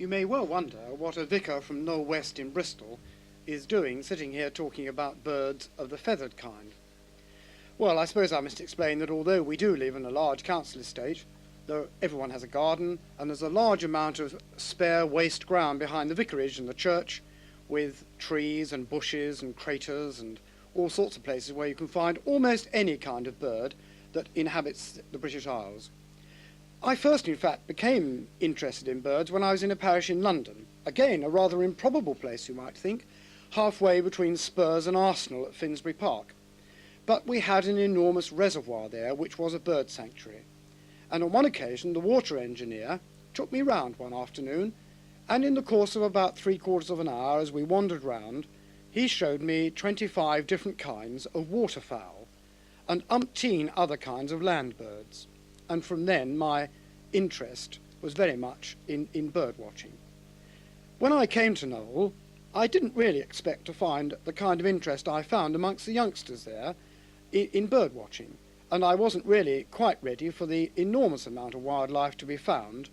You may well wonder what a vicar from Knowle West in Bristol is doing sitting here talking about birds of the feathered kind. Well, I suppose I must explain that although we do live in a large council estate, though everyone has a garden, and there's a large amount of spare waste ground behind the vicarage and the church, with trees and bushes and craters and all sorts of places where you can find almost any kind of bird that inhabits the British Isles. I first, in fact, became interested in birds when I was in a parish in London. Again, a rather improbable place, you might think, halfway between Spurs and Arsenal at Finsbury Park. But we had an enormous reservoir there, which was a bird sanctuary. And on one occasion, the water engineer took me round one afternoon, and in the course of about 3/4 of an hour, as we wandered round, he showed me 25 different kinds of waterfowl and umpteen other kinds of land birds. And from then, my interest was very much in bird watching. When I came to Knowle, I didn't really expect to find the kind of interest I found amongst the youngsters there in bird watching. And I wasn't really quite ready for the enormous amount of wildlife to be found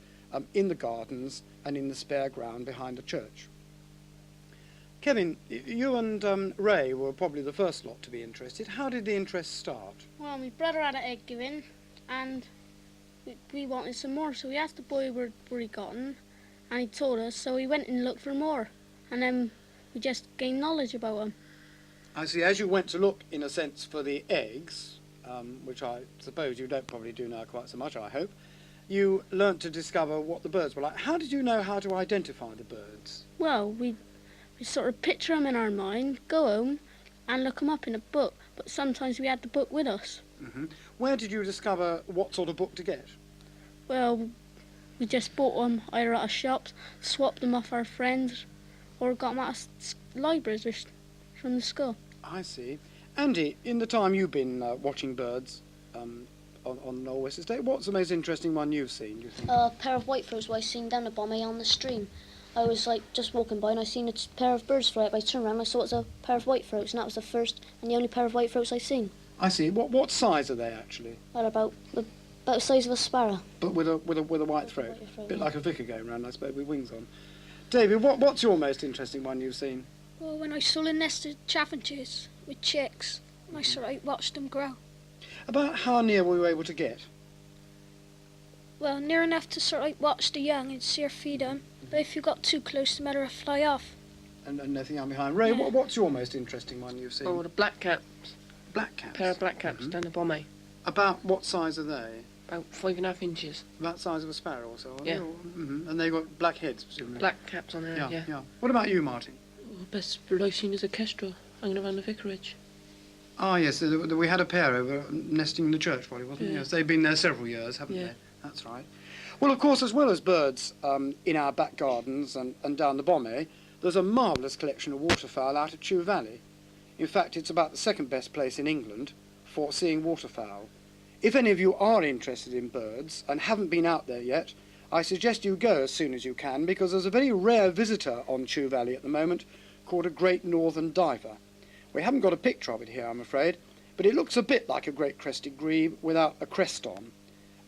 in the gardens and in the spare ground behind the church. Kevin, you and Ray were probably the first lot to be interested. How did the interest start? Well, my brother had an egg given, and we wanted some more, so we asked the boy where he got them, and he told us, so we went and looked for more, and then we just gained knowledge about them. I see. As you went to look, in a sense, for the eggs, which I suppose you don't probably do now quite so much, I hope, you learnt to discover what the birds were like. How did you know how to identify the birds? Well, we sort of picture them in our mind, go home and look them up in a book, but sometimes we had the book with us. Mm-hmm. Where did you discover what sort of book to get? Well, we just bought them either at a shop, swapped them off our friends, or got them at libraries or from the school. I see. Andy, in the time you've been watching birds on Knowle West Estate, what's the most interesting one you've seen, do you think? A pair of whitethroats I seen down the Bombay on the stream. I was just walking by and I seen a pair of birds fly up. I turned around and I saw it was a pair of whitethroats, and that was the first and the only pair of whitethroats I seen. I see. What size are they actually? Well, about the size of a sparrow. But with a white throat. White throat, A bit yeah. like a vicar going round, I suppose, with wings on. David, what's your most interesting one you've seen? Well, when I saw a nest of chaffinches with chicks, and I sort of watched them grow. About how near were you able to get? Well, near enough to sort of watch the young and see her feed them, but if you got too close, the matter would fly off. And nothing out behind. Ray, Yeah. what's your most interesting one you've seen? Oh, the black caps. Black caps. Pair of black caps down the Bombay. About what size are they? About 5.5 inches. About the size of a sparrow or so? Are Yeah. they? Mm-hmm. And they've got black heads, presumably? Black caps on there, yeah. What about you, Martin? Oh, best bird I've seen is a kestrel hanging around the vicarage. Ah, yes, we had a pair over nesting in the church, probably, wasn't it? Yeah. Yes, they've been there several years, haven't Yeah. they? That's right. Well, of course, as well as birds in our back gardens and down the Bombay, there's a marvellous collection of waterfowl out at Chew Valley. In fact, it's about the second best place in England for seeing waterfowl. If any of you are interested in birds and haven't been out there yet, I suggest you go as soon as you can, because there's a very rare visitor on Chew Valley at the moment called a great northern diver. We haven't got a picture of it here, I'm afraid, but it looks a bit like a great crested grebe without a crest on.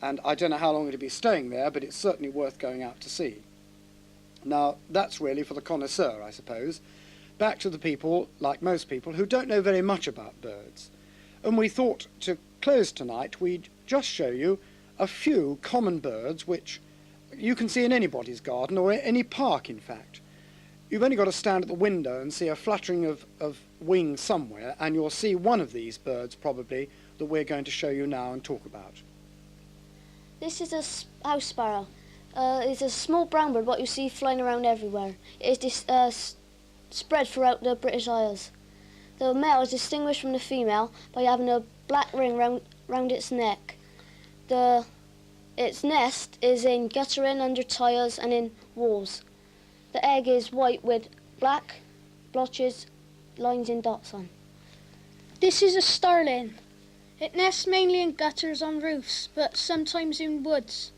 And I don't know how long it'll be staying there, but it's certainly worth going out to see. Now, that's really for the connoisseur, I suppose. Back to the people, like most people, who don't know very much about birds. And we thought to close tonight, we'd just show you a few common birds which you can see in anybody's garden, or any park, in fact. You've only got to stand at the window and see a fluttering of wings somewhere, and you'll see one of these birds, probably, that we're going to show you now and talk about. This is a house sparrow. It's a small brown bird what you see flying around everywhere. It is spread throughout the British Isles. The male is distinguished from the female by having a black ring round its neck. Its nest is in guttering, under tyres and in walls. The egg is white with black blotches, lines and dots on. This is a starling. It nests mainly in gutters on roofs, but sometimes in woods.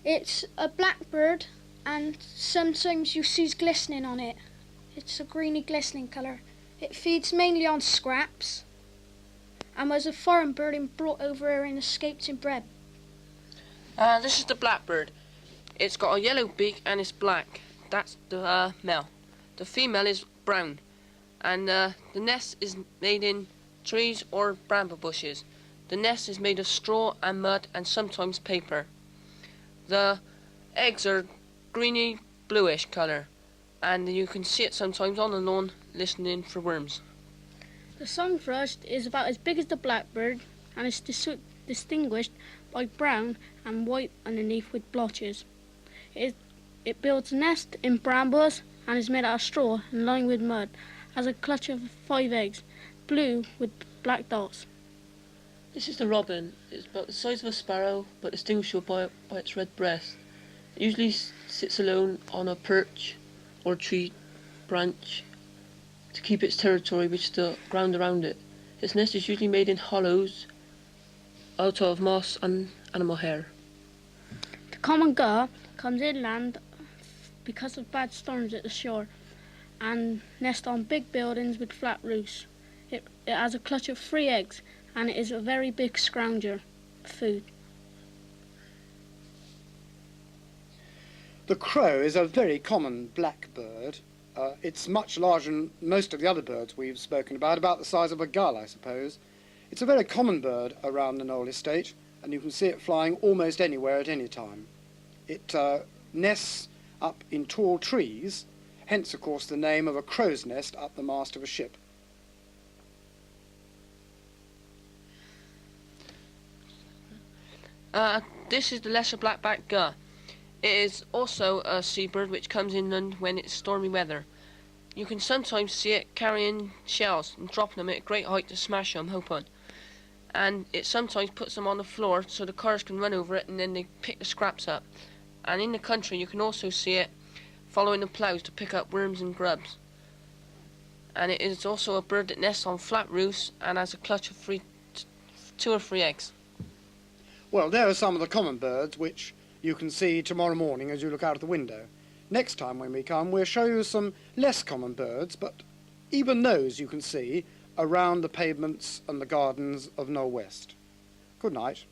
It's a black bird, and sometimes you see glistening on it. It's a greeny glistening colour. It feeds mainly on scraps, and was a foreign bird and brought over here and escaped and bred. This is the blackbird. It's got a yellow beak and it's black. That's the male. The female is brown, and the nest is made in trees or bramble bushes. The nest is made of straw and mud and sometimes paper. The eggs are greeny bluish colour, and you can see it sometimes on the lawn listening for worms. The song thrush is about as big as the blackbird and is distinguished by brown and white underneath with blotches. It builds a nest in brambles and is made out of straw and lined with mud, has a clutch of 5 eggs, blue with black dots. This is the robin. It's about the size of a sparrow, but distinguishable by its red breast. It usually sits alone on a perch or tree branch to keep its territory, which is the ground around it. Its nest is usually made in hollows out of moss and animal hair. The common gull comes inland because of bad storms at the shore and nests on big buildings with flat roofs. It has a clutch of 3 eggs and it is a very big scrounger of food. The crow is a very common black bird. It's much larger than most of the other birds we've spoken about the size of a gull, I suppose. It's a very common bird around the Knowle estate, and you can see it flying almost anywhere at any time. It nests up in tall trees, hence, of course, the name of a crow's nest up the mast of a ship. This is the lesser black-backed gull. It is also a seabird which comes inland when it's stormy weather. You can sometimes see it carrying shells and dropping them at a great height to smash them open. And it sometimes puts them on the floor so the cars can run over it and then they pick the scraps up. And in the country you can also see it following the ploughs to pick up worms and grubs. And it is also a bird that nests on flat roofs and has a clutch of 2 or 3 eggs. Well, there are some of the common birds which you can see tomorrow morning as you look out of the window. Next time when we come, we'll show you some less common birds, but even those you can see around the pavements and the gardens of Knowle West. Good night.